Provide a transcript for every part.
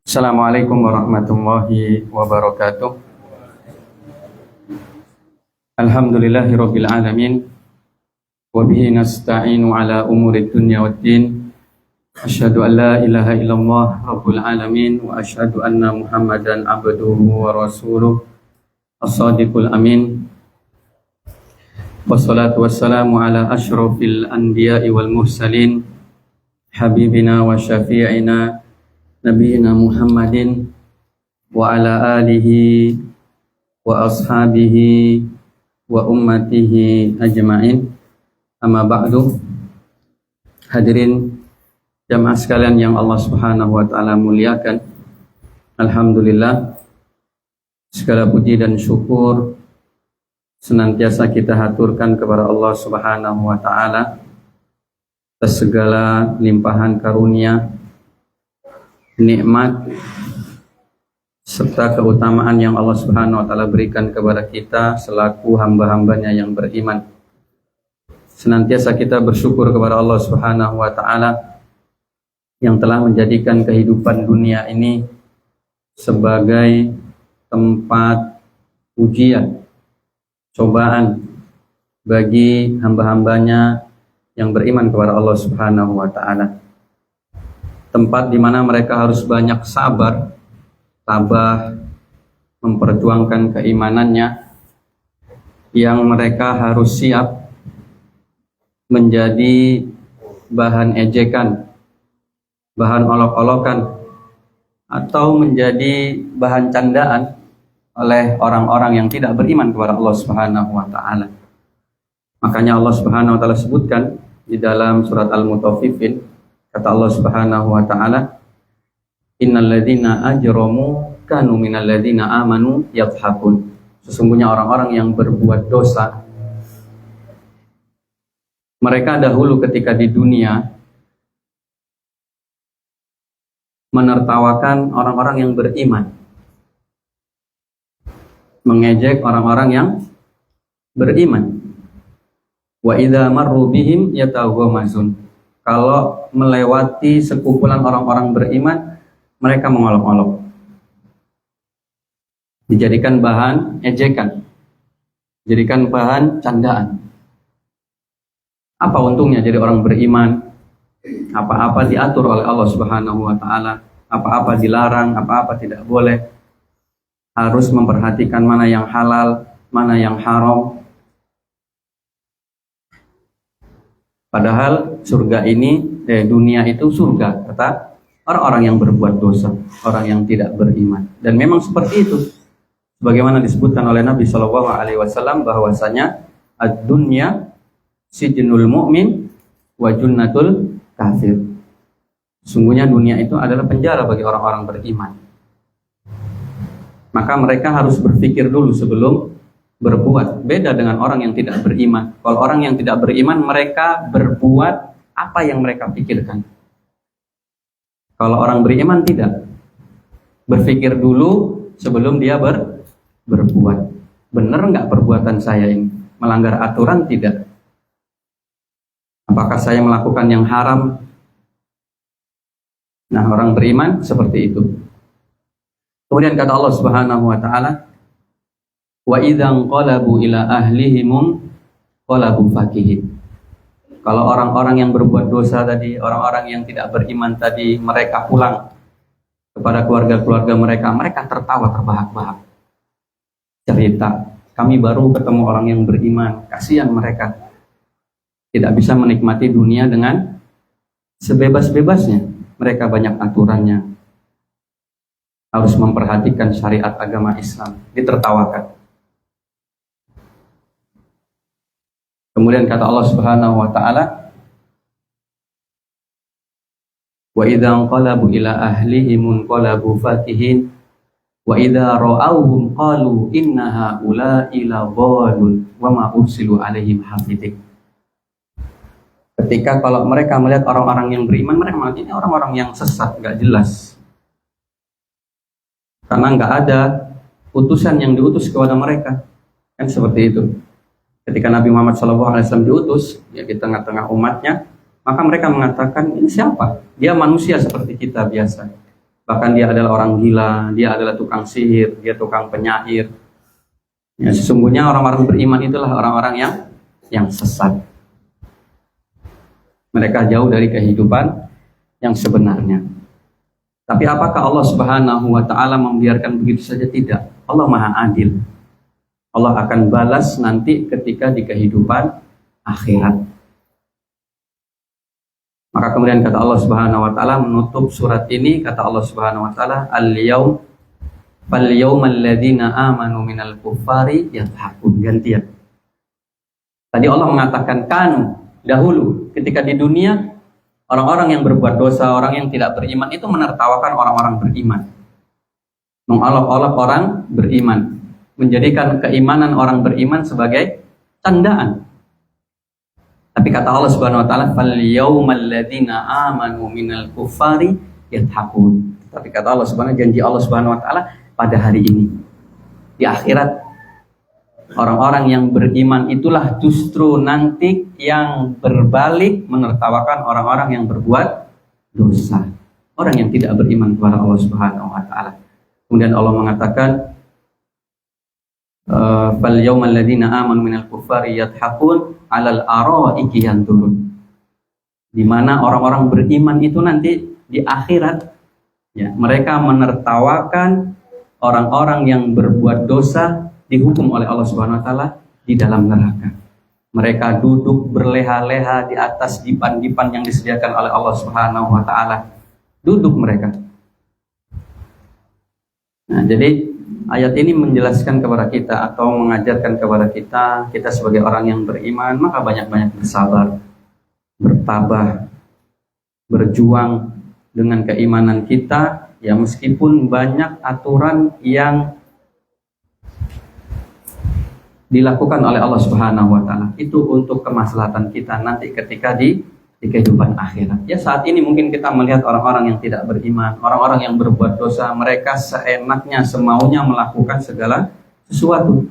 Assalamualaikum warahmatullahi wabarakatuh. Alhamdulillahirabbil alamin wa bihi nasta'inu ala umurid dunya waddin. Asyhadu an la ilaha illallah rabbul alamin wa asyhadu anna Muhammadan abduhu wa rasuluh as-sadiqul amin. Wassalatu wassalamu ala asyrafil anbiya'i wal mursalin habibina wa syafi'ina Nabiina Muhammadin wa ala alihi wa ashabihi wa ummatihi ajma'in. Amma ba'du. Hadirin jamaah sekalian yang Allah Subhanahu wa taala muliakan. Alhamdulillah, segala puji dan syukur senantiasa kita haturkan kepada Allah Subhanahu wa taala atas segala limpahan karunia, nikmat serta keutamaan yang Allah Subhanahu wa taala berikan kepada kita selaku hamba-hambanya yang beriman. Senantiasa kita bersyukur kepada Allah Subhanahu wa taala yang telah menjadikan kehidupan dunia ini sebagai tempat ujian, cobaan bagi hamba-hambanya yang beriman kepada Allah Subhanahu wa taala. Tempat di mana mereka harus banyak sabar, tabah, memperjuangkan keimanannya, yang mereka harus siap menjadi bahan ejekan, bahan olok-olokan, atau menjadi bahan candaan oleh orang-orang yang tidak beriman kepada Allah Subhanahu wa taala. Makanya Allah Subhanahu wa taala sebutkan di dalam surat Al-Mutaffifin, kata Allah Subhanahu wa taala, innal ladzina ajramu kanu minal ladzina amanu yadhhabun. Sesungguhnya orang-orang yang berbuat dosa, mereka dahulu ketika di dunia menertawakan orang-orang yang beriman, mengejek orang-orang yang beriman. Wa idza marru bihim yataghamazun. Kalau melewati sekumpulan orang-orang beriman, mereka mengolok-olok, dijadikan bahan ejekan, dijadikan bahan candaan. Apa untungnya jadi orang beriman? Apa-apa diatur oleh Allah Subhanahu wa taala, apa-apa dilarang, apa-apa tidak boleh. Harus memperhatikan mana yang halal, mana yang haram. Padahal surga ini, dunia itu surga, kata orang-orang yang berbuat dosa, orang yang tidak beriman. Dan memang seperti itu. Sebagaimana disebutkan oleh Nabi SAW bahwasanya ad-dunya sijnul mu'min wa junnatul kafir. Sungguhnya dunia itu adalah penjara bagi orang-orang beriman. Maka mereka harus berpikir dulu sebelum berbuat. Beda dengan orang yang tidak beriman. Kalau orang yang tidak beriman, mereka berbuat apa yang mereka pikirkan. Kalau orang beriman tidak. Berpikir dulu sebelum dia berbuat. Benar nggak perbuatan saya ini? Melanggar aturan tidak? Apakah saya melakukan yang haram? Nah, orang beriman seperti itu. Kemudian kata Allah Subhanahu wa taala, wa idzan qalabu ila ahlihim qalabu fakihin. Kalau orang-orang yang berbuat dosa tadi, orang-orang yang tidak beriman tadi, mereka pulang kepada keluarga-keluarga mereka, mereka tertawa terbahak-bahak. Cerita, kami baru ketemu orang yang beriman, kasihan mereka. Tidak bisa menikmati dunia dengan sebebas-bebasnya. Mereka banyak aturannya. Harus memperhatikan syariat agama Islam. Ditertawakan. Kemudian kata Allah Subhanahu wa taala, wa idzan qalabu ila ahlihim qalabu fakihin wa idza ra'awhum qalu inna haula'i la dhalun wa ma ursilu alaihim hafidin. Ketika kalau mereka melihat orang-orang yang beriman, mereka mengatakan ini orang-orang yang sesat, nggak jelas. Karena nggak ada utusan yang diutus kepada mereka. Kan seperti itu. Ketika Nabi Muhammad SAW diutus ya di tengah-tengah umatnya, Maka mereka mengatakan, ini siapa? Dia manusia seperti kita biasa. Bahkan dia adalah orang gila, dia adalah tukang sihir, dia tukang penyair. Ya, sesungguhnya orang-orang beriman itulah orang-orang yang sesat. Mereka jauh dari kehidupan yang sebenarnya. Tapi apakah Allah Subhanahu wa taala membiarkan begitu saja? Tidak. Allah Maha Adil. Allah akan balas nanti ketika di kehidupan akhirat. Maka kemudian kata Allah Subhanahu wa taala menutup surat ini, kata Allah Subhanahu wa taala, al-yaum fal yaumal ladzina amanu minal kuffari yadhakun. Gantian. Tadi Allah mengatakan kanu dahulu ketika di dunia orang-orang yang berbuat dosa, orang yang tidak beriman itu menertawakan orang-orang beriman. Mengolok-olok orang beriman, menjadikan keimanan orang beriman sebagai candaan. Tapi kata Allah Subhanahu wa taala, "Fal yaumal ladzina amanu minal kuffari yadhakun." Tapi kata Allah Subhanahu, janji Allah Subhanahu wa taala pada hari ini di akhirat orang-orang yang beriman itulah justru nanti yang berbalik menertawakan orang-orang yang berbuat dosa. Orang yang tidak beriman kepada Allah Subhanahu wa taala. Kemudian Allah mengatakan fal yaumal ladzina amanu minal kuffari yadhakun 'alal araiki yanzurun. Di mana orang-orang beriman itu nanti di akhirat ya, mereka menertawakan orang-orang yang berbuat dosa dihukum oleh Allah Subhanahu wa taala di dalam neraka. Mereka duduk berleha-leha di atas dipan-dipan yang disediakan oleh Allah Subhanahu wa taala. Duduk mereka. Nah, jadi ayat ini menjelaskan kepada kita atau mengajarkan kepada kita sebagai orang yang beriman, maka banyak-banyak bersabar, bertabah, berjuang dengan keimanan kita, ya meskipun banyak aturan yang dilakukan oleh Allah Subhanahu wa taala. Itu untuk kemaslahatan kita nanti ketika di kehidupan akhirat. Ya saat ini mungkin kita melihat orang-orang yang tidak beriman, orang-orang yang berbuat dosa, mereka seenaknya, semaunya melakukan segala sesuatu.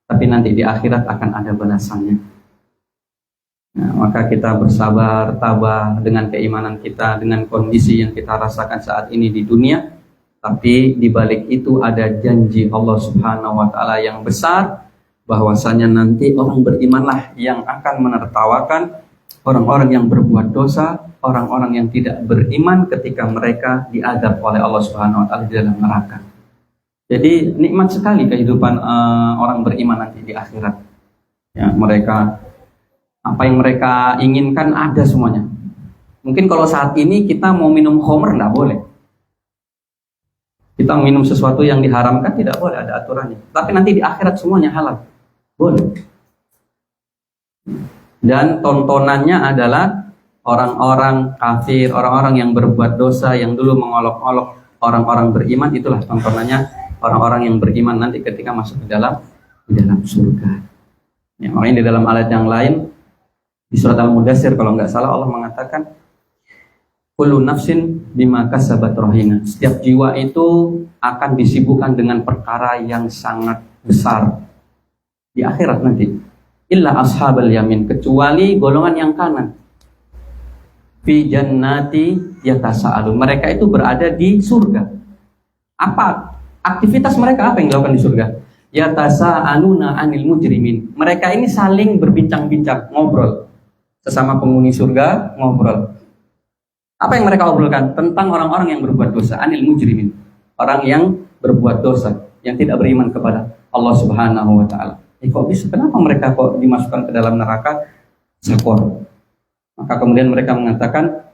Tapi nanti di akhirat akan ada balasannya. Nah, maka kita bersabar, tabah dengan keimanan kita, dengan kondisi yang kita rasakan saat ini di dunia. Tapi di balik itu ada janji Allah Subhanahu wa taala yang besar, bahwasanya nanti orang berimanlah yang akan menertawakan orang-orang yang berbuat dosa, orang-orang yang tidak beriman ketika mereka diazab oleh Allah Subhanahu wa taala di dalam neraka. Jadi nikmat sekali kehidupan orang beriman nanti di akhirat. Ya, mereka apa yang mereka inginkan ada semuanya. Mungkin kalau saat ini kita mau minum khamr enggak boleh. Kita minum sesuatu yang diharamkan tidak boleh, ada aturannya. Tapi nanti di akhirat semuanya halal. Boleh. Dan tontonannya adalah orang-orang kafir, orang-orang yang berbuat dosa, yang dulu mengolok-olok orang-orang beriman, itulah tontonannya orang-orang yang beriman nanti ketika masuk ke dalam surga. Ya, makanya di dalam ayat yang lain di surat Al-Mudaththir kalau nggak salah Allah mengatakan kullu nafsin bima kasabat rahina. Setiap jiwa itu akan disibukkan dengan perkara yang sangat besar di akhirat nanti. Illa ashabal yamin, kecuali golongan yang kanan. Fi jannati yatasaalun. Mereka itu berada di surga. Apa aktivitas mereka, apa yang dilakukan di surga? Yatasaaluna anil mujrimin. Mereka ini saling berbincang-bincang, ngobrol. Sesama penghuni surga ngobrol. Apa yang mereka obrolkan? Tentang orang-orang yang berbuat dosa, anil mujrimin. Orang yang berbuat dosa, yang tidak beriman kepada Allah Subhanahu wa taala. Kok bisa? Kenapa mereka kok dimasukkan ke dalam neraka sakor? Maka kemudian mereka mengatakan,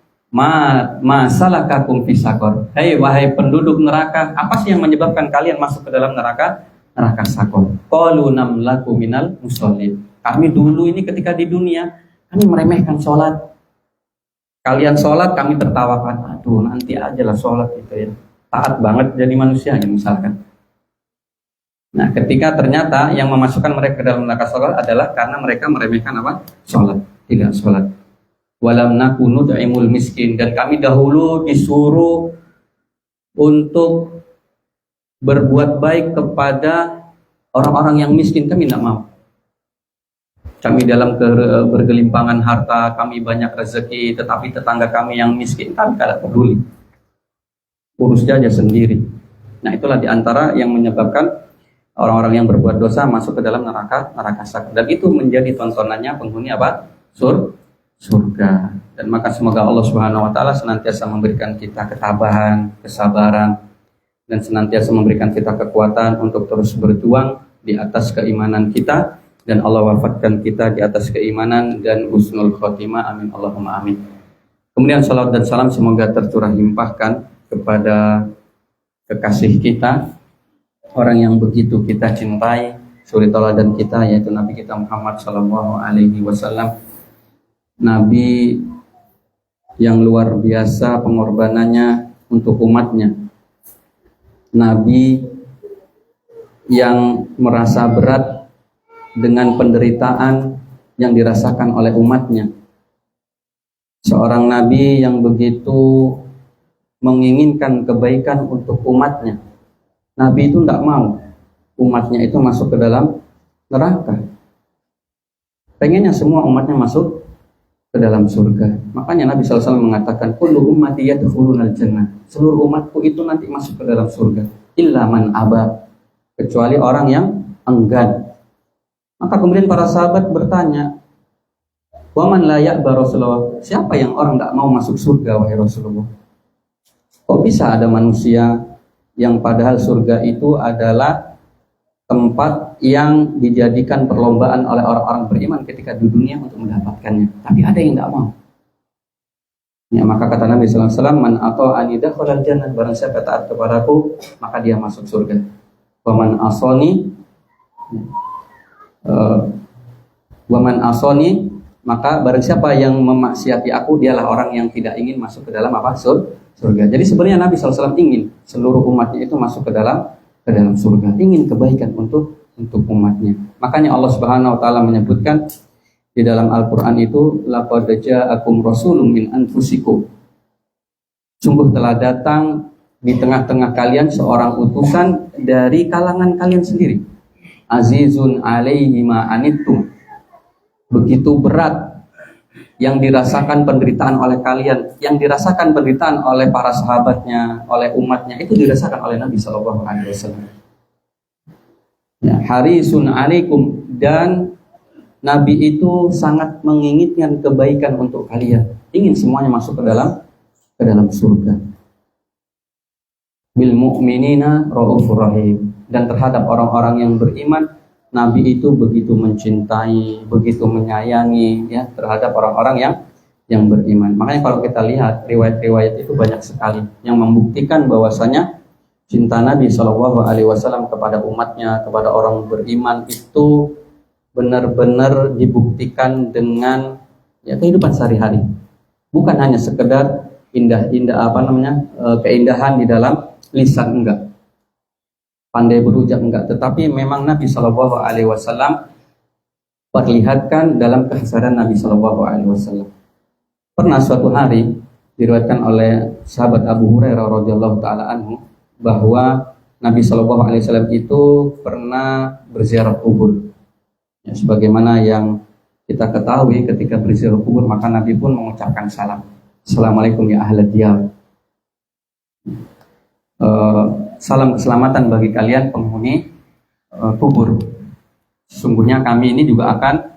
masalakakum fi sakor. Hei wahai penduduk neraka, apa sih yang menyebabkan kalian masuk ke dalam neraka sakor? Qalu namlaku minal musallin. Kami dulu ini ketika di dunia, kami meremehkan sholat. Kalian sholat, kami tertawakan. Aduh, nanti aja lah sholat gitu ya. Taat banget jadi manusia ya misalkan. Nah, ketika ternyata yang memasukkan mereka ke dalam neraka sholat adalah karena mereka meremehkan apa? Sholat, tidak sholat. Walam nakunu nut'imul miskin, dan kami dahulu disuruh untuk berbuat baik kepada orang-orang yang miskin, kami tidak mau. Kami dalam bergelimpangan harta, kami banyak rezeki, tetapi tetangga kami yang miskin, kami tidak peduli. Urus aja sendiri. Nah, itulah diantara yang menyebabkan orang-orang yang berbuat dosa masuk ke dalam neraka sakit. Dan itu menjadi tontonannya penghuni apa? Surga. Dan maka semoga Allah Subhanahu wa taala senantiasa memberikan kita ketabahan, kesabaran, dan senantiasa memberikan kita kekuatan untuk terus berjuang di atas keimanan kita, dan Allah wafatkan kita di atas keimanan dan husnul khotimah. Amin Allahumma amin. Kemudian salawat dan salam semoga tercurah limpahkan kepada kekasih kita, orang yang begitu kita cintai, suri tauladan kita, yaitu Nabi kita Muhammad sallallahu alaihi wasallam. Nabi yang luar biasa pengorbanannya untuk umatnya. Nabi yang merasa berat dengan penderitaan yang dirasakan oleh umatnya. Seorang nabi yang begitu menginginkan kebaikan untuk umatnya. Nabi itu tidak mau umatnya itu masuk ke dalam neraka. Pengennya semua umatnya masuk ke dalam surga. Makanya Nabi SAW mengatakan, kullu ummati yadkhulunal jannah. Seluruh umatku itu nanti masuk ke dalam surga. Illa man aba. Kecuali orang yang enggan. Maka kemudian para sahabat bertanya, wa man la ya'ba Rasulullah? Siapa yang orang tidak mau masuk surga, wahai Rasulullah? Kok bisa ada manusia yang padahal surga itu adalah tempat yang dijadikan perlombaan oleh orang-orang beriman ketika di dunia untuk mendapatkannya, tapi ada yang tidak mau. Ya, maka kata Nabi sallallahu alaihi wasallam, man ata'ani dakhala al-jannah, barang siapa taat kepadaku, maka dia masuk surga. Wa man asoni, maka barang siapa yang memaksiati aku, dialah orang yang tidak ingin masuk ke dalam apa? Surga. Jadi sebenarnya Nabi SAW ingin seluruh umatnya itu masuk ke dalam surga, ingin kebaikan untuk umatnya. Makanya Allah Subhanahu wa taala menyebutkan di dalam Al-Qur'an itu, laqad ja'akum rasulun min anfusikum. Sungguh telah datang di tengah-tengah kalian seorang utusan dari kalangan kalian sendiri. Azizun alaihi ma anittum. Begitu berat yang dirasakan penderitaan oleh kalian, yang dirasakan penderitaan oleh para sahabatnya, oleh umatnya, itu dirasakan oleh Nabi Shallallahu Alaihi Wasallam. Ya, harisun alaikum, dan Nabi itu sangat menginginkan kebaikan untuk kalian, ingin semuanya masuk ke dalam surga. Bil mu'minina raufur rahim, dan terhadap orang-orang yang beriman, Nabi itu begitu mencintai, begitu menyayangi, ya, terhadap orang-orang yang beriman. Makanya kalau kita lihat riwayat-riwayat itu banyak sekali yang membuktikan bahwasanya cinta Nabi Shallallahu Alaihi Wasallam kepada umatnya, kepada orang beriman itu benar-benar dibuktikan dengan ya kehidupan sehari-hari. Bukan hanya sekedar keindahan di dalam lisan, enggak, pandai berucap, enggak, tetapi memang Nabi Shallallahu Alaihi Wasallam perlihatkan dalam kehasaran Nabi Shallallahu Alaihi Wasallam. Pernah suatu hari diriwayatkan oleh sahabat Abu Hurairah radhiyallahu taala anhu bahwa Nabi Shallallahu Alaihi Wasallam itu pernah berziarah kubur. Ya, sebagaimana yang kita ketahui, ketika berziarah kubur maka Nabi pun mengucapkan salam. Assalamualaikum ya ahlad diyar. Salam keselamatan bagi kalian penghuni kubur. Sesungguhnya kami ini juga akan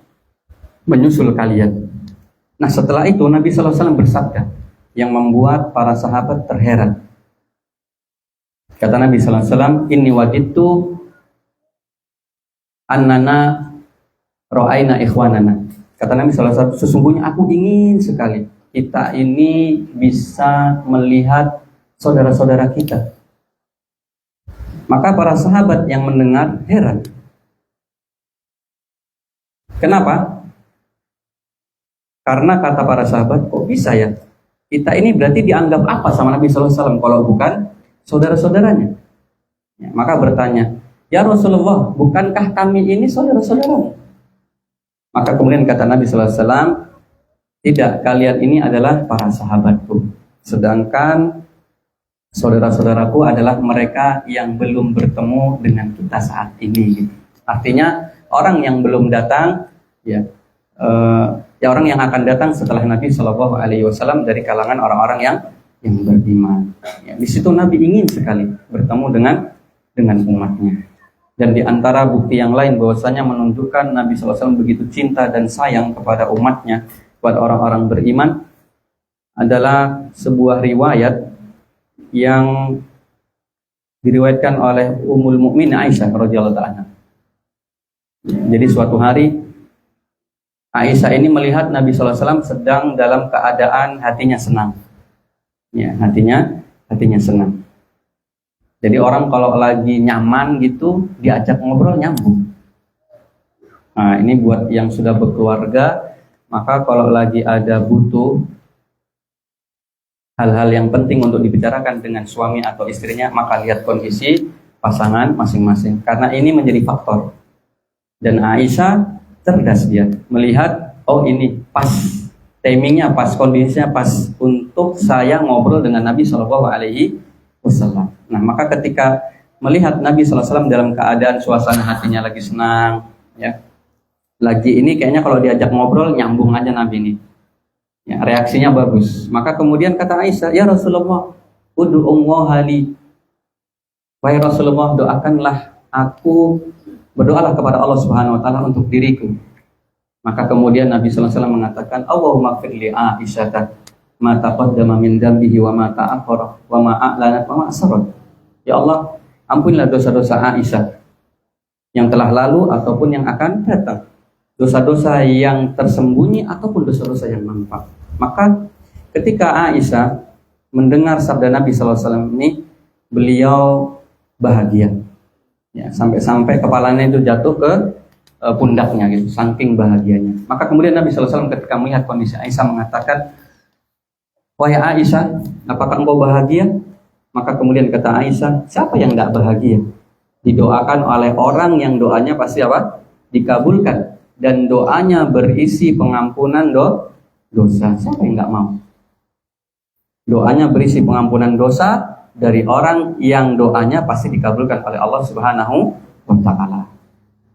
menyusul kalian. Nah, setelah itu Nabi Sallallahu Alaihi Wasallam bersabda yang membuat para sahabat terheran. Kata Nabi Sallallahu Alaihi Wasallam, inni wadidtu annana ra'aina ikhwanana. Kata Nabi Sallallahu Alaihi Wasallam, sesungguhnya aku ingin sekali kita ini bisa melihat saudara-saudara kita. Maka para sahabat yang mendengar heran. Kenapa? Karena kata para sahabat, kok bisa ya? Kita ini berarti dianggap apa sama Nabi Sallallahu Alaihi Wasallam kalau bukan saudara-saudaranya? Ya, maka bertanya, ya Rasulullah, bukankah kami ini saudara-saudaramu? Maka kemudian kata Nabi Sallallahu Alaihi Wasallam, tidak, kalian ini adalah para sahabatku. Sedangkan saudara-saudaraku adalah mereka yang belum bertemu dengan kita saat ini. Artinya orang yang belum datang ya. Ya orang yang akan datang setelah Nabi Shallallahu Alaihi Wasallam dari kalangan orang-orang yang beriman. Ya, di situ Nabi ingin sekali bertemu dengan umatnya. Dan di antara bukti yang lain bahwasanya menunjukkan Nabi Shallallahu Alaihi Wasallam begitu cinta dan sayang kepada umatnya, kepada orang-orang beriman, adalah sebuah riwayat yang diriwayatkan oleh Ummul Mukminin Aisyah radhiyallahu anha. Jadi suatu hari Aisyah ini melihat Nabi Sallallahu Alaihi Wasallam sedang dalam keadaan hatinya senang. Ya, hatinya senang. Jadi orang kalau lagi nyaman gitu diajak ngobrol nyambung. Nah, ini buat yang sudah berkeluarga, maka kalau lagi ada butuh hal-hal yang penting untuk dibicarakan dengan suami atau istrinya, maka lihat kondisi pasangan masing-masing. Karena ini menjadi faktor. Dan Aisyah cerdas dia melihat, oh ini pas timingnya, pas kondisinya pas untuk saya ngobrol dengan Nabi Shallallahu Alaihi Wasallam. Nah, maka ketika melihat Nabi Shallallahu Alaihi Wasallam dalam keadaan suasana hatinya lagi senang, ya, lagi ini kayaknya kalau diajak ngobrol nyambung aja Nabi ini. Ya, reaksinya bagus. Maka kemudian kata Aisyah, ya Rasulullah, ud'ullaha li. Wahai Rasulullah, doakanlah aku, berdoalah kepada Allah Subhanahu wa taala untuk diriku. Maka kemudian Nabi sallallahu alaihi wasallam mengatakan, Allahumma ighfir li Aisyah ma taqaddama min dambihi wa ma ta'akhkhara wa ma a'lanat wa ma asrat. Ya Allah, ampunilah dosa-dosa Aisyah yang telah lalu ataupun yang akan datang. Dosa-dosa yang tersembunyi ataupun dosa-dosa yang nampak. Maka ketika Aisyah mendengar sabda Nabi Sallallahu Alaihi Wasallam ini, beliau bahagia. Ya, sampai-sampai kepalanya itu jatuh ke pundaknya gitu, saking bahagianya. Maka kemudian Nabi Sallallahu Alaihi Wasallam ketika melihat kondisi Aisyah mengatakan, wahai Aisyah, apakah engkau bahagia? Maka kemudian kata Aisyah, siapa yang tidak bahagia? Didoakan oleh orang yang doanya pasti apa? Dikabulkan. Dan doanya berisi pengampunan dosa. Siapa yang nggak mau? Doanya berisi pengampunan dosa dari orang yang doanya pasti dikabulkan oleh Allah Subhanahu wa Ta'ala.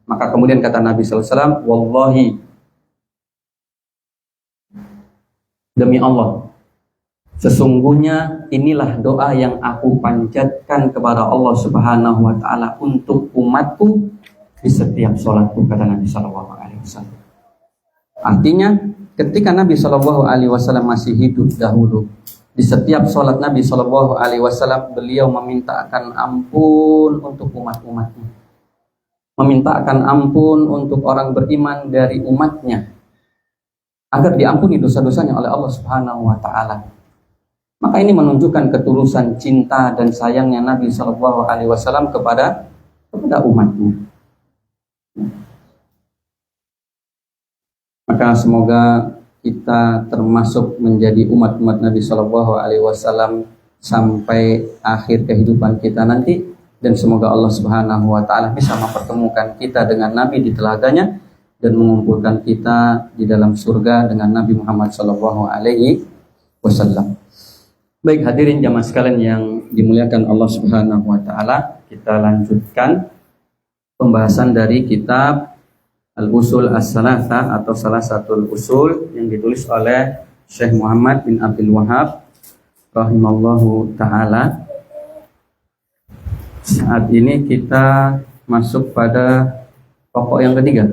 Maka kemudian kata Nabi sallallahu alaihi wasallam, wallahi, demi Allah, sesungguhnya inilah doa yang aku panjatkan kepada Allah Subhanahu wa Ta'ala untuk umatku di setiap sholatku, kata Nabi sallallahu alaihi wasallam. Artinya ketika Nabi sallallahu alaihi wasallam masih hidup dahulu, di setiap sholat Nabi sallallahu alaihi wasallam beliau memintakan ampun untuk umat-umatnya, memintakan ampun untuk orang beriman dari umatnya agar diampuni dosa-dosanya oleh Allah Subhanahu wa Ta'ala. Maka ini menunjukkan ketulusan cinta dan sayangnya Nabi sallallahu alaihi wasallam kepada umatnya. Maka semoga kita termasuk menjadi umat-umat Nabi Shallallahu Alaihi Wasallam sampai akhir kehidupan kita nanti, dan semoga Allah Subhanahu Wa Taala bisa mempertemukan kita dengan Nabi di telaganya dan mengumpulkan kita di dalam surga dengan Nabi Muhammad Shallallahu Alaihi Wasallam. Baik hadirin jamaah sekalian yang dimuliakan Allah Subhanahu Wa Taala, kita lanjutkan pembahasan dari kitab Al-Usul As-Salasah atau salah satu usul yang ditulis oleh Syekh Muhammad bin Abdul Wahhab rahimallahu ta'ala. Saat ini kita masuk pada pokok yang ketiga.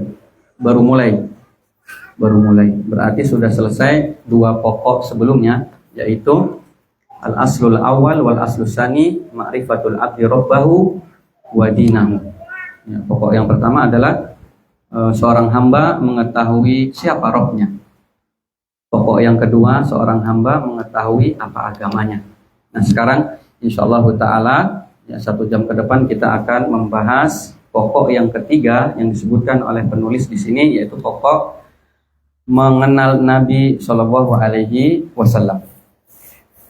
Baru mulai. Berarti sudah selesai dua pokok sebelumnya, yaitu Al-Aslul Awal wal Aslus Sani Ma'rifatul Abdi Rabbahu wa Dinahu. Ya, pokok yang pertama adalah seorang hamba mengetahui siapa Rabbnya. Pokok yang kedua, seorang hamba mengetahui apa agamanya. Nah sekarang insyaallah ta'ala ya 1 jam ke depan kita akan membahas pokok yang ketiga yang disebutkan oleh penulis di sini, yaitu pokok mengenal Nabi Shallallahu Alaihi Wasallam.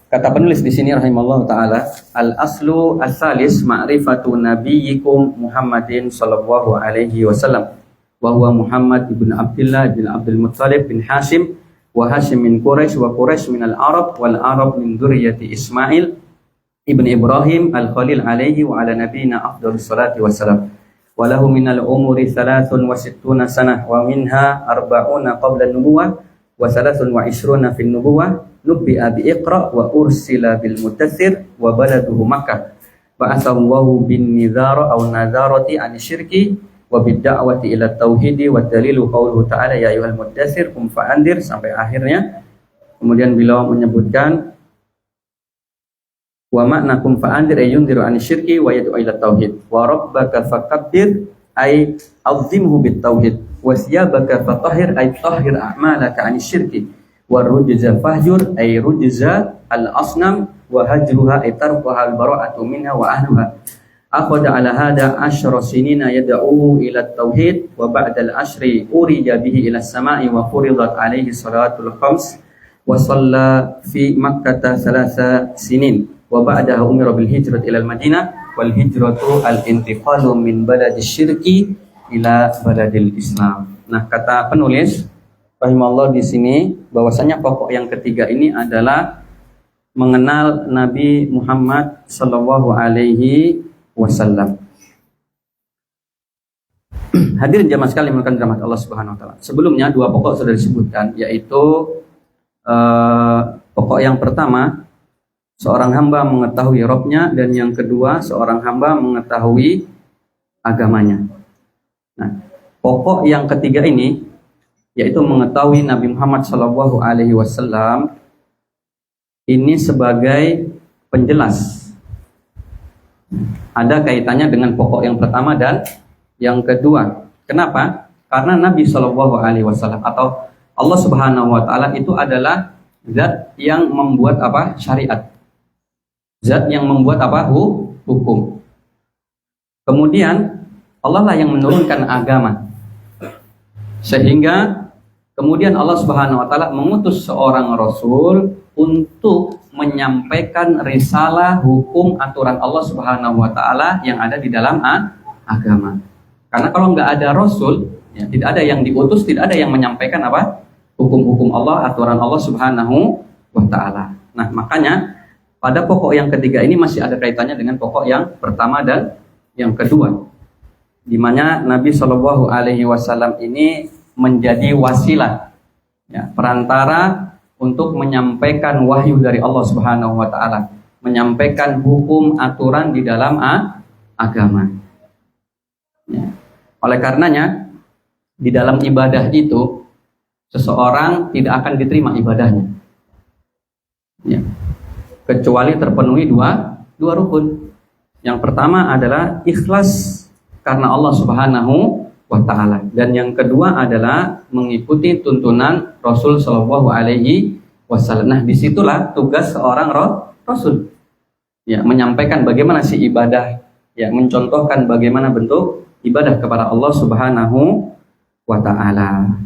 Kata penulis di sini rahimallahu ta'ala, al-aslu as-salis ma'rifatu nabiyyikum Muhammadin Shallallahu Alaihi Wasallam wa huwa Muhammad ibn Abdullah bin Abdul Muttalib bin Hashim wa Hashim min Quraisy wa Quraisy min al-Arab wal Arab min dzurriyyati Ismail ibn Ibrahim al-Khalil alaihi wa ala nabiyina afdhalus salati wassalam. walahu minal umuri 63 sanah wa minha 40 qabla an-nubuwah wa 23 fin nubuwah nubbi'a bi Iqra wa ursila bil Mudaththir wa baladuhu Makkah ba'athahu bin nizara aw nazarati an syirki wa bid da'wati ila tauhidi wa dalilu qauluhu ta'ala ya ayyuhal mudaththir qum fa'andir sampai akhirnya. Kemudian beliau menyebutkan wa makna qum fa'andir ay yunziru an syirki wa yad'u ila tauhid wa rabbaka fakabbir ay azimhu bit tauhid wa siyabaka fatahhir ay tahhir a'malaka an syirki wa rujza fahjur ay rujza al asnam wa hajruha ay tarkuha al bara'atu minha wa ahluha. Akhadha ala hada 10 sinina yad'u ila tauhid wa ba'da al ashri urija bihi ila samai wa furidat alaihi salatul khams wa shalla fi Makkah 3 sinin wa ba'daha umira bil hijrati ila al Madinah wal hijratu al intiqalu min baladis syirki ila baladil Islam. Nah, kata penulis rahimallahu di sini bahwasanya pokok yang ketiga ini adalah mengenal Nabi Muhammad sallallahu alaihi wasallam. Hadirin jamaah sekalian yang dirahmati Allah Subhanahu wa taala. Sebelumnya dua pokok sudah disebutkan, yaitu pokok yang pertama seorang hamba mengetahui Rabbnya, dan yang kedua seorang hamba mengetahui agamanya. Nah, pokok yang ketiga ini yaitu mengetahui Nabi Muhammad sallallahu alaihi wasallam ini sebagai penjelas. Ada kaitannya dengan pokok yang pertama dan yang kedua. Kenapa? Karena Nabi Shallallahu Alaihi Wasallam atau Allah Subhanahu Wa Taala itu adalah zat yang membuat apa? Syariat. Zat yang membuat apa? Hukum. Kemudian Allah lah yang menurunkan agama. Sehingga kemudian Allah Subhanahu Wa Taala mengutus seorang Rasul untuk menyampaikan risalah, hukum, aturan Allah Subhanahu wa taala yang ada di dalam agama. Karena kalau nggak ada Rasul, ya, tidak ada yang diutus, tidak ada yang menyampaikan apa? Hukum-hukum Allah, aturan Allah Subhanahu wa taala. Nah, makanya pada pokok yang ketiga ini masih ada kaitannya dengan pokok yang pertama dan yang kedua. Di mana Nabi Shallallahu alaihi wasallam ini menjadi wasilah, ya, perantara untuk menyampaikan wahyu dari Allah Subhanahu wa taala, menyampaikan hukum aturan di dalam agama. Ya. Oleh karenanya di dalam ibadah itu seseorang tidak akan diterima ibadahnya. Ya. Kecuali terpenuhi dua rukun. Yang pertama adalah ikhlas karena Allah Subhanahu wa taala, dan yang kedua adalah mengikuti tuntunan Rasul sallallahu alaihi wasallam. Nah, disitulah tugas seorang Rasul, ya, menyampaikan bagaimana sih ibadah, ya, mencontohkan bagaimana bentuk ibadah kepada Allah Subhanahu wa taala.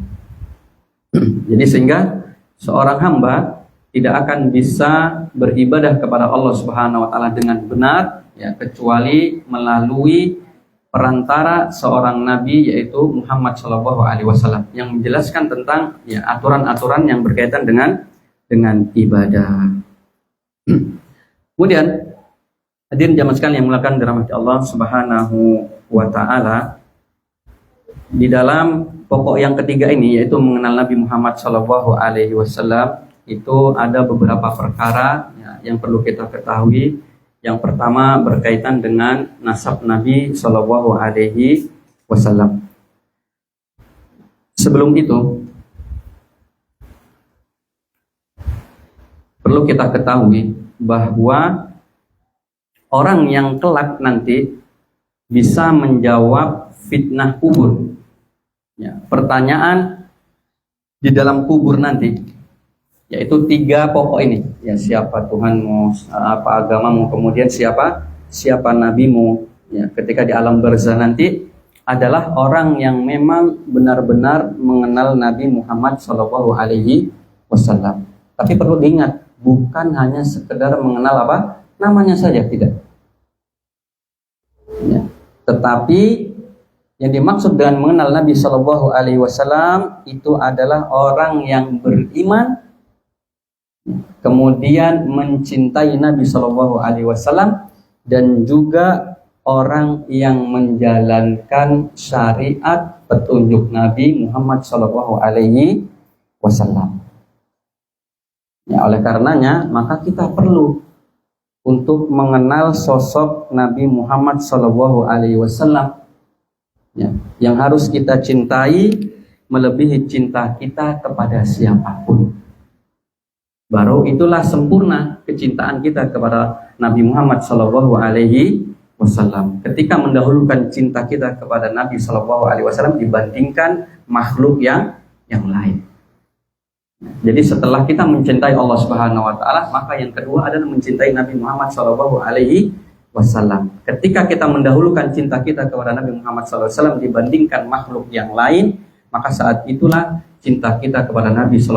Jadi sehingga seorang hamba tidak akan bisa beribadah kepada Allah Subhanahu wa taala dengan benar, ya, kecuali melalui perantara seorang nabi, yaitu Muhammad Shallallahu Alaihi Wasallam, yang menjelaskan tentang, ya, aturan-aturan yang berkaitan dengan ibadah. Kemudian hadirin jamaah sekalian yang dimuliakan dirahmati Allah Subhanahu wa taala, di dalam pokok yang ketiga ini yaitu mengenal Nabi Muhammad Shallallahu Alaihi Wasallam, itu ada beberapa perkara, ya, yang perlu kita ketahui. Yang pertama berkaitan dengan nasab Nabi Shallallahu Alaihi Wasallam. Sebelum itu perlu kita ketahui bahwa orang yang kelak nanti bisa menjawab fitnah kubur, ya, pertanyaan di dalam kubur nanti, yaitu 3 pokok ini, ya, siapa Tuhanmu, apa agamamu, kemudian siapa nabimu, ya, ketika di alam barzah nanti adalah orang yang memang benar-benar mengenal Nabi Muhammad Shallallahu Alaihi Wasallam. Tapi perlu diingat, bukan hanya sekedar mengenal apa namanya saja, tidak, ya, tetapi yang dimaksud dengan mengenal Nabi Shallallahu Alaihi Wasallam itu adalah orang yang beriman, kemudian mencintai Nabi Shallallahu Alaihi Wasallam, dan juga orang yang menjalankan syariat petunjuk Nabi Muhammad Shallallahu Alaihi Wasallam. Ya, oleh karenanya maka kita perlu untuk mengenal sosok Nabi Muhammad Shallallahu Alaihi Wasallam, ya, yang harus kita cintai melebihi cinta kita kepada siapapun. Baru itulah sempurna kecintaan kita kepada Nabi Muhammad Shallallahu Alaihi Wasallam. Ketika mendahulukan cinta kita kepada Nabi Shallallahu Alaihi Wasallam dibandingkan makhluk yang lain. Jadi setelah kita mencintai Allah Subhanahu Wa Taala, maka yang kedua adalah mencintai Nabi Muhammad Shallallahu Alaihi Wasallam. Ketika kita mendahulukan cinta kita kepada Nabi Muhammad Shallallahu Alaihi Wasallam dibandingkan makhluk yang lain, maka saat itulah cinta kita kepada Nabi Shallallahu